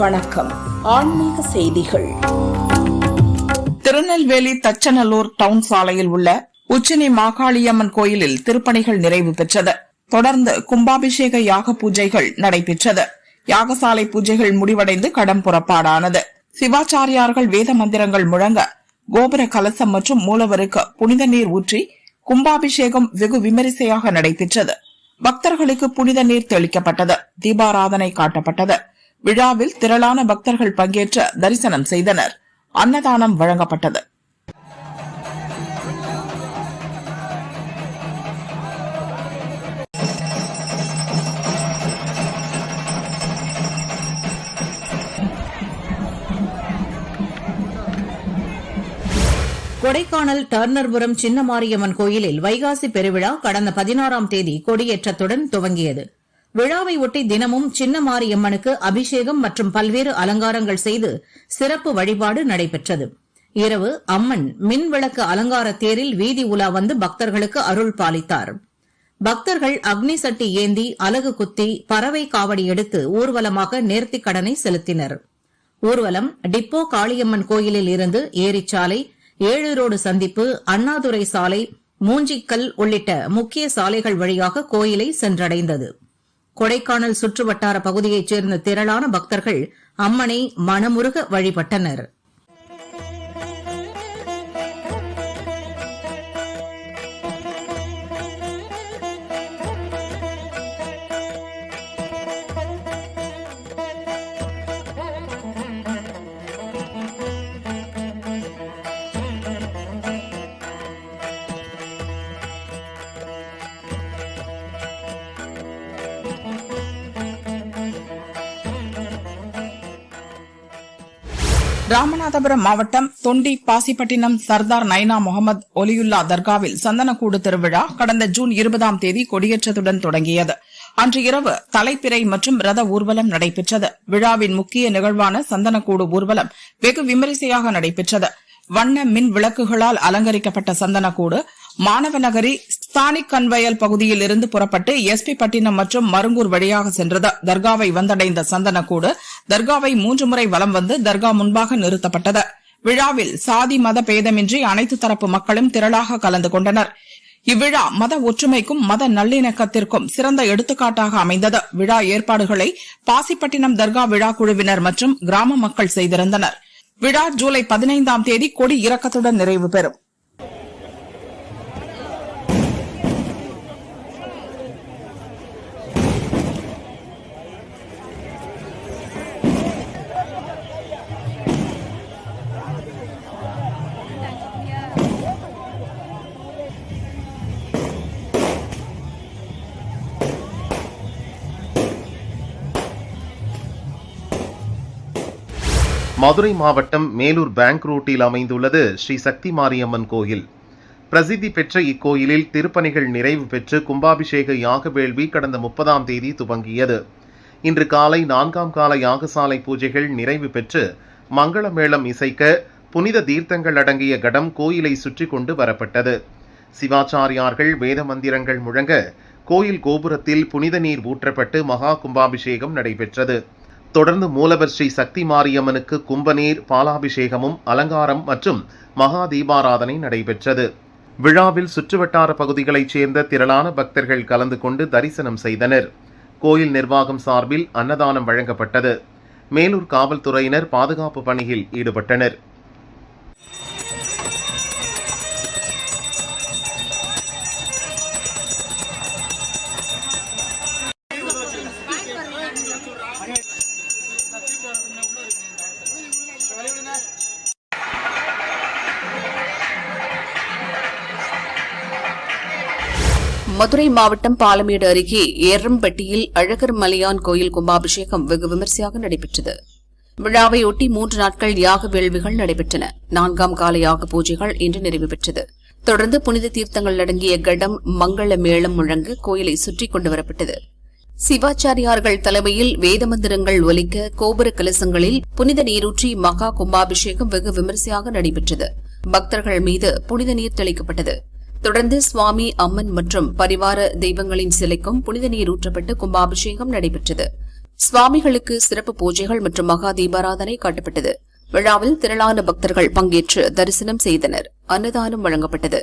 வணக்கம். ஆன்மீக செய்திகள். திருநெல்வேலி தச்சநல்லூர் டவுன் சாலையில் உள்ள உச்சினி மாகாளியம்மன் கோயிலில் திருப்பணிகள் நிறைவு பெற்றது. தொடர்ந்து கும்பாபிஷேக யாக பூஜைகள் நடைபெற்றது. யாகசாலை பூஜைகள் முடிவடைந்து கடம் புறப்பாடானது. சிவாச்சாரியார்கள் வேத மந்திரங்கள் முழங்க கோபுர கலசம் மற்றும் மூலவருக்கு புனித நீர் ஊற்றி கும்பாபிஷேகம் வெகு விமரிசையாக நடைபெற்றது. பக்தர்களுக்கு புனித நீர் தெளிக்கப்பட்டது. தீபாராதனை காட்டப்பட்டது. விழாவில் திரளான பக்தர்கள் பங்கேற்று தரிசனம் செய்தனர். அன்னதானம் வழங்கப்பட்டது. கொடைக்கானல் டர்னர்புரம் சின்னமாரியம்மன் கோயிலில் வைகாசி பெருவிழா கடந்த 16ஆம் தேதி கொடியேற்றத்துடன் துவங்கியது. விழாவை ஒட்டி தினமும் சின்னமாரியம்மனுக்கு அபிஷேகம் மற்றும் பல்வேறு அலங்காரங்கள் செய்து சிறப்பு வழிபாடு நடைபெற்றது. இரவு அம்மன் மின் விளக்கு அலங்கார தேரில் வீதி உலா வந்து பக்தர்களுக்கு அருள் பாலித்தார். பக்தர்கள் அக்னி சட்டி ஏந்தி அலகு குத்தி பறவை காவடி எடுத்து ஊர்வலமாக நேர்த்திக் கடனை செலுத்தினர். ஊர்வலம் டிப்போ காளியம்மன் கோயிலில் இருந்து ஏரிச்சாலை, 7 ரோடு சந்திப்பு, அண்ணாதுரை சாலை, மூஞ்சிக்கல் உள்ளிட்ட முக்கிய சாலைகள் வழியாக கோயிலை சென்றடைந்தது. கொடைக்கானல் சுற்றுவட்டார பகுதியைச் சேர்ந்த திரளான பக்தர்கள் அம்மனை மனமுருக வழிபட்டனர். ராமநாதபுரம் மாவட்டம் தொண்டி பாசிப்பட்டினம் சர்தார் நைனா முகமது ஒலியுல்லா தர்காவில் சந்தனக்கூடு திருவிழா கடந்த ஜூன் 20ஆம் தேதி கொடியேற்றத்துடன் தொடங்கியது. அன்று இரவு தலைப்பிறை மற்றும் ரத ஊர்வலம் நடைபெற்றது. விழாவின் முக்கிய நிகழ்வான சந்தனக்கூடு ஊர்வலம் வெகு விமரிசையாக நடைபெற்றது. வண்ண மின் விளக்குகளால் அலங்கரிக்கப்பட்ட சந்தனக்கூடு மாணவநகரி ஸ்தானிக் கன்வயல் பகுதியில் இருந்து புறப்பட்டு எஸ்பி பட்டினம் மற்றும் மருங்கூர் வழியாக சென்றது. தர்காவை வந்தடைந்த சந்தனக்கூடு தர்காவை 3 முறை வலம் வந்து தர்கா முன்பாக நிறுத்தப்பட்டது. விழாவில் சாதி மத பேதமின்றி அனைத்து தரப்பு மக்களும் திரளாக கலந்து கொண்டனர். இவ்விழா மத ஒற்றுமைக்கும் மத நல்லிணக்கத்திற்கும் சிறந்த எடுத்துக்காட்டாக அமைந்தது. விழா ஏற்பாடுகளை பாசிப்பட்டினம் தர்கா விழா குழுவினர் மற்றும் கிராம மக்கள் செய்திருந்தனர். விழா ஜூலை 15ஆம் தேதி கொடி இறக்கத்துடன் நிறைவு பெறும். மதுரை மாவட்டம் மேலூர் பேங்க் ரூட்டில் அமைந்துள்ளது ஸ்ரீ சக்தி மாரியம்மன் கோயில். பிரசித்தி பெற்ற இக்கோயிலில் திருப்பணிகள் நிறைவு பெற்று கும்பாபிஷேக யாக வேள்வி கடந்த 30ஆம் தேதி துவங்கியது. இன்று காலை 4ஆம் கால யாகசாலை பூஜைகள் நிறைவு பெற்று மங்கள மேளம் இசைக்க புனித தீர்த்தங்கள் அடங்கிய கடம் கோயிலை சுற்றி கொண்டு வரப்பட்டது. சிவாச்சாரியார்கள் வேத மந்திரங்கள் முழங்க கோயில் கோபுரத்தில் புனித நீர் ஊற்றப்பட்டு மகா கும்பாபிஷேகம் நடைபெற்றது. தொடர்ந்து மூலவர் ஸ்ரீ சக்தி மாரியம்மனுக்கு கும்பநீர், பாலாபிஷேகமும் அலங்காரம் மற்றும் மகா தீபாராதனை நடைபெற்றது. விழாவில் சுற்றுவட்டார பகுதிகளைச் சேர்ந்த திரளான பக்தர்கள் கலந்து கொண்டு தரிசனம் செய்தனர். கோயில் நிர்வாகம் சார்பில் அன்னதானம் வழங்கப்பட்டது. மேலூர் காவல்துறையினர் பாதுகாப்பு பணியில் ஈடுபட்டனர். மதுரை மாவட்டம் பாலமேடு அருகே ஏரம்பட்டியில் அழகர் மலையான் கோயில் கும்பாபிஷேகம் வெகு விமரிசையாக நடைபெற்றது. விழாவையொட்டி 3 நாட்கள் யாக வேள்விகள் நடைபெற்றன. 4ஆம் கால யாக பூஜைகள் இன்று நிறைவு பெற்றது. தொடர்ந்து புனித தீர்த்தங்கள் அடங்கிய கடம், மங்கள மேளம் முழங்க கோயிலை சுற்றி கொண்டு வரப்பட்டது. சிவாச்சாரியார்கள் தலைமையில் வேத மந்திரங்கள் ஒலிக்க கோபுர கலசங்களில் புனித நீரூற்றி மகா கும்பாபிஷேகம் வெகு விமரிசையாக நடைபெற்றது. பக்தர்கள் மீது புனித நீர் தெளிக்கப்பட்டது. தொடர்ந்து சுவாமி, அம்மன் மற்றும் பரிவார தெய்வங்களின் சிலைக்கும் புனித நீர் ஊற்றப்பட்டு கும்பாபிஷேகம் நடைபெற்றது. சுவாமிகளுக்கு சிறப்பு பூஜைகள் மற்றும் மகா தீபாராதனை காட்டப்பட்டது. விழாவில் திரளான பக்தர்கள் பங்கேற்று தரிசனம் செய்தனர். அன்னதானம் வழங்கப்பட்டது.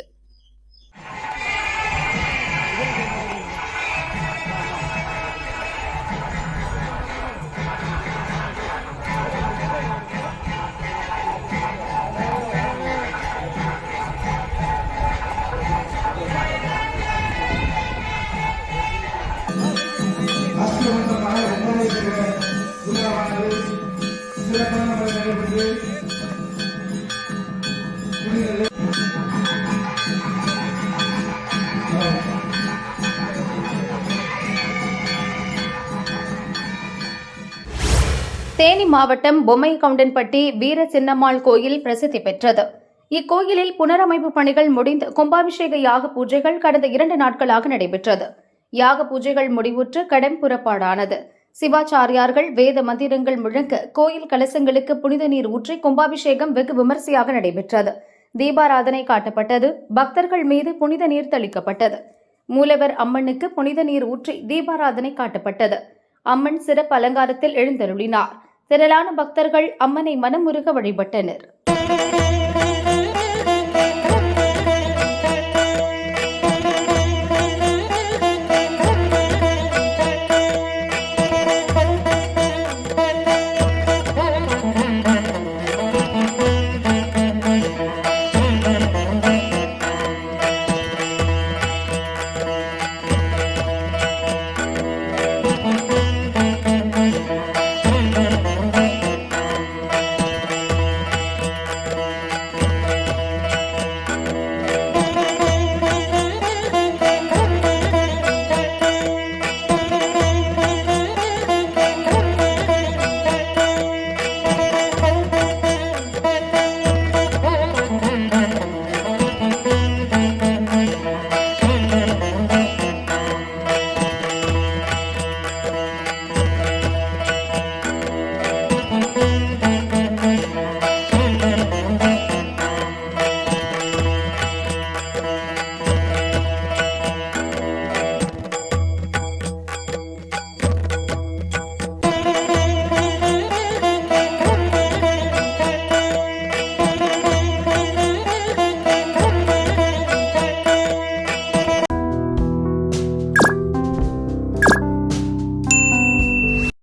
தேனி மாவட்டம் பொம்மைகவுண்டன்பட்டி வீர சின்னம்மாள் கோயில் பிரசித்தி பெற்றது. இக்கோயிலில் புனரமைப்பு பணிகள் முடிந்து கும்பாபிஷேக யாக பூஜைகள் கடந்த 2 நாட்களாக நடைபெற்றது. யாக பூஜைகள் முடிவுற்று கடம் புறப்பாடானது. சிவாச்சாரியார்கள் வேத மந்திரங்கள் முழங்க கோயில் கலசங்களுக்கு புனித நீர் ஊற்றி கும்பாபிஷேகம் வெகு விமரிசையாக நடைபெற்றது. தீபாராதனை காட்டப்பட்டது. பக்தர்கள் மீது புனித நீர் தெளிக்கப்பட்டது. மூலவர் அம்மனுக்கு புனித நீர் ஊற்றி தீபாராதனை காட்டப்பட்டது. அம்மன் சிறப்பு அலங்காரத்தில் எழுந்தருளினார். திரளான பக்தர்கள் அம்மனை மனமுருக வழிபட்டனர்.